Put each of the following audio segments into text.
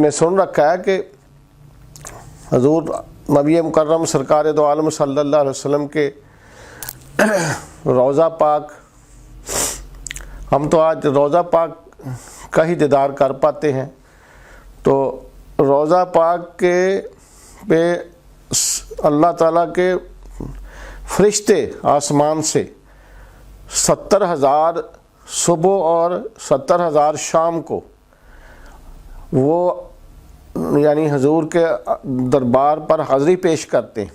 نے سن رکھا ہے کہ حضور نبی مکرم سرکار دو عالم صلی اللہ علیہ وسلم کے روضہ پاک، ہم تو آج روضہ پاک کا ہی دیدار کر پاتے ہیں، تو روضہ پاک کے پہ اللہ تعالیٰ کے فرشتے آسمان سے 70,000 صبح اور 70,000 شام کو وہ یعنی حضور کے دربار پر حاضری پیش کرتے ہیں۔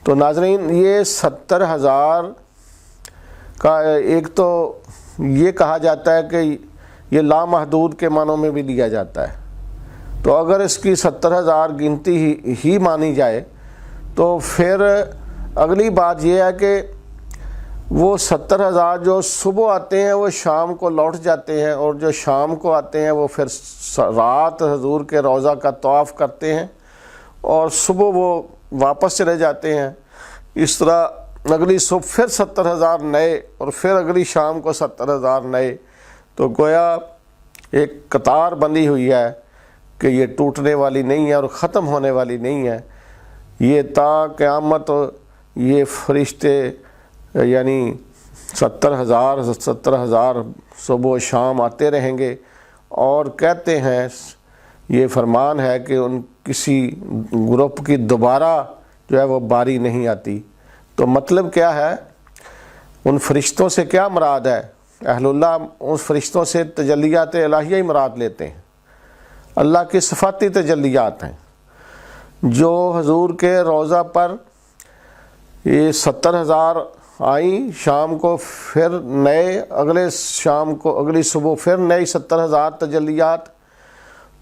تو ناظرین، یہ 70,000 کا ایک تو یہ کہا جاتا ہے کہ یہ لامحدود کے معنوں میں بھی لیا جاتا ہے، تو اگر اس کی 70,000 گنتی ہی مانی جائے تو پھر اگلی بات یہ ہے کہ وہ 70,000 جو صبح آتے ہیں وہ شام کو لوٹ جاتے ہیں، اور جو شام کو آتے ہیں وہ پھر رات حضور کے روضہ کا طواف کرتے ہیں اور صبح وہ واپس چلے جاتے ہیں۔ اس طرح اگلی صبح پھر 70,000 نئے اور پھر اگلی شام کو 70,000 نئے، تو گویا ایک قطار بندی ہوئی ہے کہ یہ ٹوٹنے والی نہیں ہے اور ختم ہونے والی نہیں ہے۔ یہ تا قیامت یہ فرشتے یعنی 70,000 صبح و شام آتے رہیں گے، اور کہتے ہیں یہ فرمان ہے کہ ان کسی گروپ کی دوبارہ جو ہے وہ باری نہیں آتی۔ تو مطلب کیا ہے، ان فرشتوں سے کیا مراد ہے؟ اہل اللہ ان فرشتوں سے تجلیات الہیہ ہی مراد لیتے ہیں، اللہ کی صفاتی تجلیات ہیں جو حضور کے روضہ پر یہ 70,000 آئیں، شام کو پھر نئے، اگلے شام کو اگلی صبح پھر نئی 70,000 تجلیات،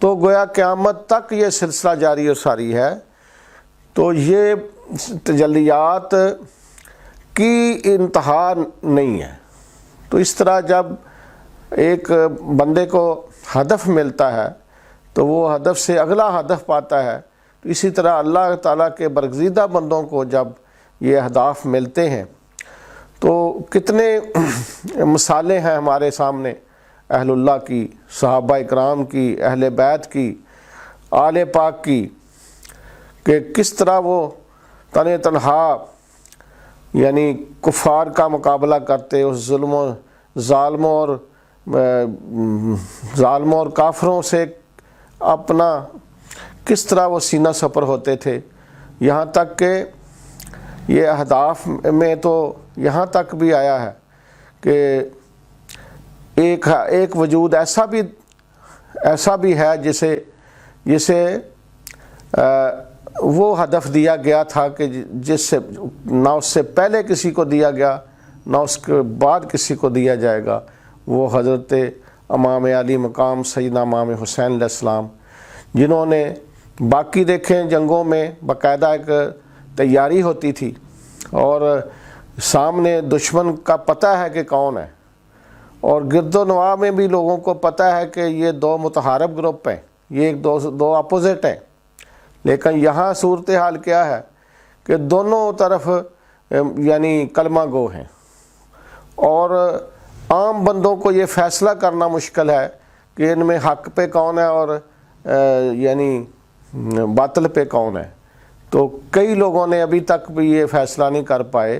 تو گویا قیامت تک یہ سلسلہ جاری و ساری ہے۔ تو یہ تجلیات کی انتہا نہیں ہے۔ تو اس طرح جب ایک بندے کو ہدف ملتا ہے تو وہ ہدف سے اگلا ہدف پاتا ہے، تو اسی طرح اللہ تعالیٰ کے برگزیدہ بندوں کو جب یہ اہداف ملتے ہیں تو کتنے مثالیں ہیں ہمارے سامنے اہل اللہ کی، صحابہ اکرام کی، اہل بیت کی، آل پاک کی، کہ کس طرح وہ تن تنہا یعنی کفار کا مقابلہ کرتے، اس ظالموں اور کافروں سے اپنا کس طرح وہ سینہ سپر ہوتے تھے، یہاں تک کہ یہ اہداف میں تو یہاں تک بھی آیا ہے کہ ایک وجود ایسا بھی ہے جسے وہ ہدف دیا گیا تھا کہ جس سے نہ اس سے پہلے کسی کو دیا گیا نہ اس کے بعد کسی کو دیا جائے گا، وہ حضرت امام علی مقام سیدنا امام حسین علیہ السلام، جنہوں نے باقی دیکھیں جنگوں میں باقاعدہ ایک تیاری ہوتی تھی اور سامنے دشمن کا پتہ ہے کہ کون ہے، اور گرد و نواح میں بھی لوگوں کو پتہ ہے کہ یہ دو متحارب گروپ ہیں، یہ ایک دو اپوزٹ ہیں، لیکن یہاں صورتحال کیا ہے کہ دونوں طرف یعنی کلمہ گو ہیں، اور عام بندوں کو یہ فیصلہ کرنا مشکل ہے کہ ان میں حق پہ کون ہے اور یعنی باطل پہ کون ہے۔ تو کئی لوگوں نے ابھی تک بھی یہ فیصلہ نہیں کر پائے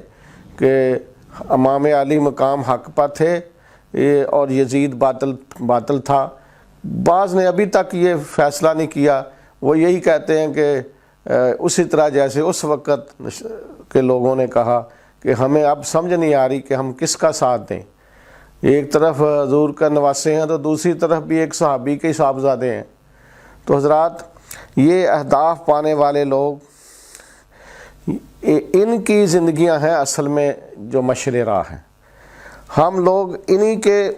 کہ امام علی مقام حق پر تھے اور یزید باطل تھا۔ بعض نے ابھی تک یہ فیصلہ نہیں کیا، وہ یہی کہتے ہیں کہ اسی طرح جیسے اس وقت کے لوگوں نے کہا کہ ہمیں اب سمجھ نہیں آ رہی کہ ہم کس کا ساتھ دیں، ایک طرف حضور کا نواسے ہیں تو دوسری طرف بھی ایک صحابی کے صاحبزادے ہیں۔ تو حضرات، یہ اہداف پانے والے لوگ، ان کی زندگیاں ہیں اصل میں جو مشر راہ ہیں۔ ہم لوگ انہی کے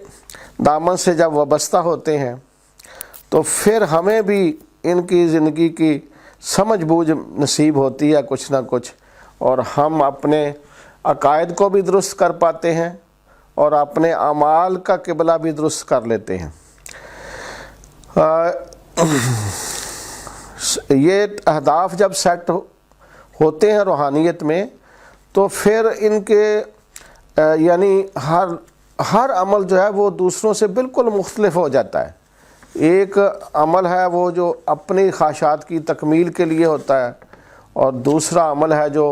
دامن سے جب وابستہ ہوتے ہیں تو پھر ہمیں بھی ان کی زندگی کی سمجھ بوجھ نصیب ہوتی ہے کچھ نہ کچھ، اور ہم اپنے عقائد کو بھی درست کر پاتے ہیں اور اپنے اعمال کا قبلہ بھی درست کر لیتے ہیں۔ یہ اہداف جب سیٹ ہوتے ہیں روحانیت میں تو پھر ان کے یعنی ہر عمل جو ہے وہ دوسروں سے بالکل مختلف ہو جاتا ہے۔ ایک عمل ہے وہ جو اپنی خواہشات کی تکمیل کے لیے ہوتا ہے، اور دوسرا عمل ہے جو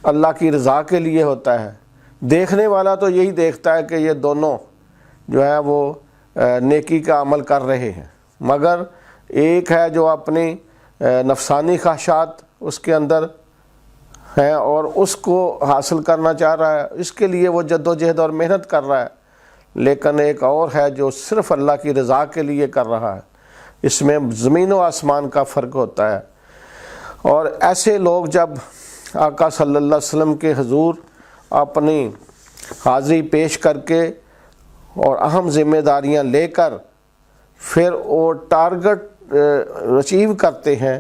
اللہ کی رضا کے لیے ہوتا ہے۔ دیکھنے والا تو یہی دیکھتا ہے کہ یہ دونوں جو ہے وہ نیکی کا عمل کر رہے ہیں، مگر ایک ہے جو اپنی نفسانی خواہشات اس کے اندر ہیں اور اس کو حاصل کرنا چاہ رہا ہے، اس کے لیے وہ جد و جہد اور محنت کر رہا ہے، لیکن ایک اور ہے جو صرف اللہ کی رضا کے لیے کر رہا ہے۔ اس میں زمین و آسمان کا فرق ہوتا ہے۔ اور ایسے لوگ جب آقا صلی اللہ علیہ وسلم کے حضور اپنی حاضری پیش کر کے اور اہم ذمہ داریاں لے کر پھر وہ ٹارگٹ اچیو کرتے ہیں،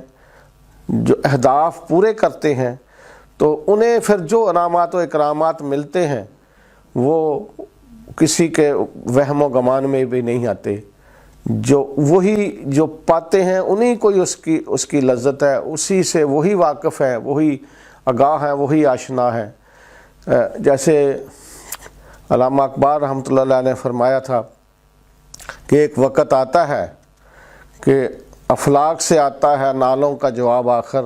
جو اہداف پورے کرتے ہیں، تو انہیں پھر جو انعامات و اکرامات ملتے ہیں وہ کسی کے وہم و گمان میں بھی نہیں آتے۔ جو وہی جو پاتے ہیں انہیں کو اس کی لذت ہے، اسی سے وہی واقف ہے، وہی آگاہ ہیں، وہی آشنا ہے۔ جیسے علامہ اقبال رحمۃ اللہ علیہ نے فرمایا تھا کہ ایک وقت آتا ہے کہ افلاک سے آتا ہے نالوں کا جواب آخر،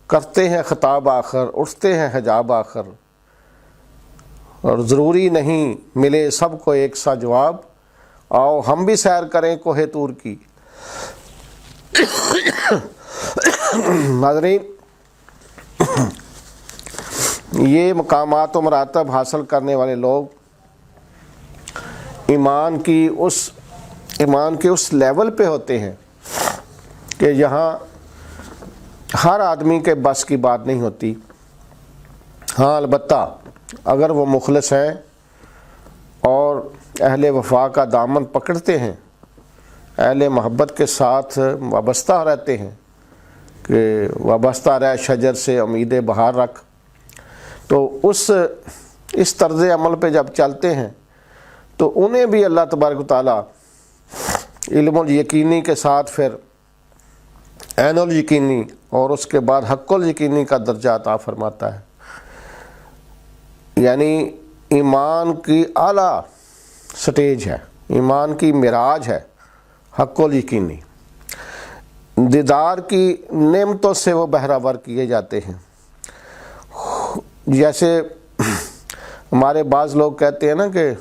کرتے ہیں خطاب آخر، اٹھتے ہیں حجاب آخر، اور ضروری نہیں ملے سب کو ایک سا جواب، آؤ ہم بھی سیر کریں کوہ طور کی۔ ناظرین، یہ مقامات و مراتب حاصل کرنے والے لوگ ایمان کے اس لیول پہ ہوتے ہیں کہ یہاں ہر آدمی کے بس کی بات نہیں ہوتی۔ ہاں البتہ اگر وہ مخلص ہیں اور اہل وفا کا دامن پکڑتے ہیں، اہل محبت کے ساتھ وابستہ رہتے ہیں کہ وابستہ رہ شجر سے امید بہار رکھ، تو اس طرز عمل پہ جب چلتے ہیں تو انہیں بھی اللہ تبارک و تعالیٰ علم الیقینی کے ساتھ پھر عین الیقینی اور اس کے بعد حق الیقینی کا درجہ عطا فرماتا ہے۔ یعنی ایمان کی اعلیٰ سٹیج ہے، ایمان کی معراج ہے حق الیقینی۔ دیدار کی نعمتوں سے وہ بہرہ کیے جاتے ہیں۔ جیسے ہمارے بعض لوگ کہتے ہیں نا کہ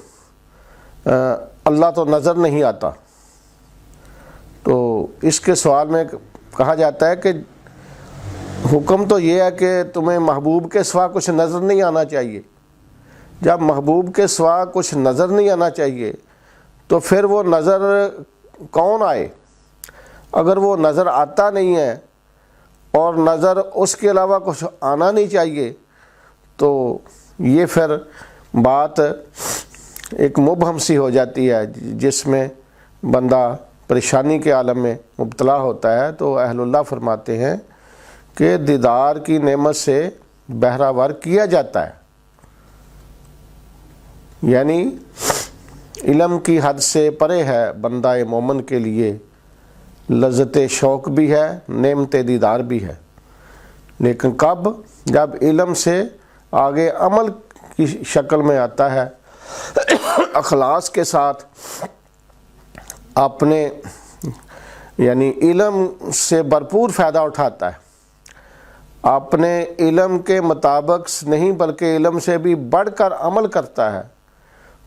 اللہ تو نظر نہیں آتا، تو اس کے سوال میں کہا جاتا ہے کہ حکم تو یہ ہے کہ تمہیں محبوب کے سوا کچھ نظر نہیں آنا چاہیے۔ جب محبوب کے سوا کچھ نظر نہیں آنا چاہیے تو پھر وہ نظر کون آئے؟ اگر وہ نظر آتا نہیں ہے اور نظر اس کے علاوہ کچھ آنا نہیں چاہیے تو یہ پھر بات ایک مبہم سی ہو جاتی ہے، جس میں بندہ پریشانی کے عالم میں مبتلا ہوتا ہے۔ تو اہل اللہ فرماتے ہیں کہ دیدار کی نعمت سے بہرہ کیا جاتا ہے، یعنی علم کی حد سے پرے ہے بندہ مومن کے لیے، لذت شوق بھی ہے، نعمت دیدار بھی ہے، لیکن کب؟ جب علم سے آگے عمل کی شکل میں آتا ہے، اخلاص کے ساتھ اپنے یعنی علم سے بھرپور فائدہ اٹھاتا ہے، اپنے علم کے مطابق نہیں بلکہ علم سے بھی بڑھ کر عمل کرتا ہے،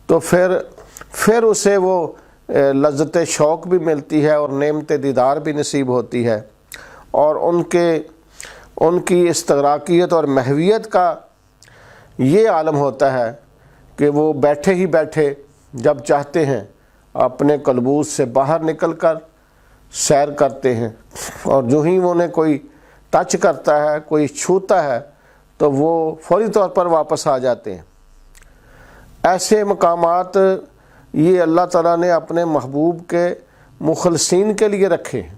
تو پھر اسے وہ لذت شوق بھی ملتی ہے اور نعمت دیدار بھی نصیب ہوتی ہے، اور ان کی استغراقیت اور محویت کا یہ عالم ہوتا ہے کہ وہ بیٹھے ہی بیٹھے جب چاہتے ہیں اپنے قلبوز سے باہر نکل کر سیر کرتے ہیں، اور جو ہی انہیں کوئی ٹچ کرتا ہے، کوئی چھوتا ہے، تو وہ فوری طور پر واپس آ جاتے ہیں۔ ایسے مقامات یہ اللہ تعالیٰ نے اپنے محبوب کے مخلصین کے لیے رکھے ہیں۔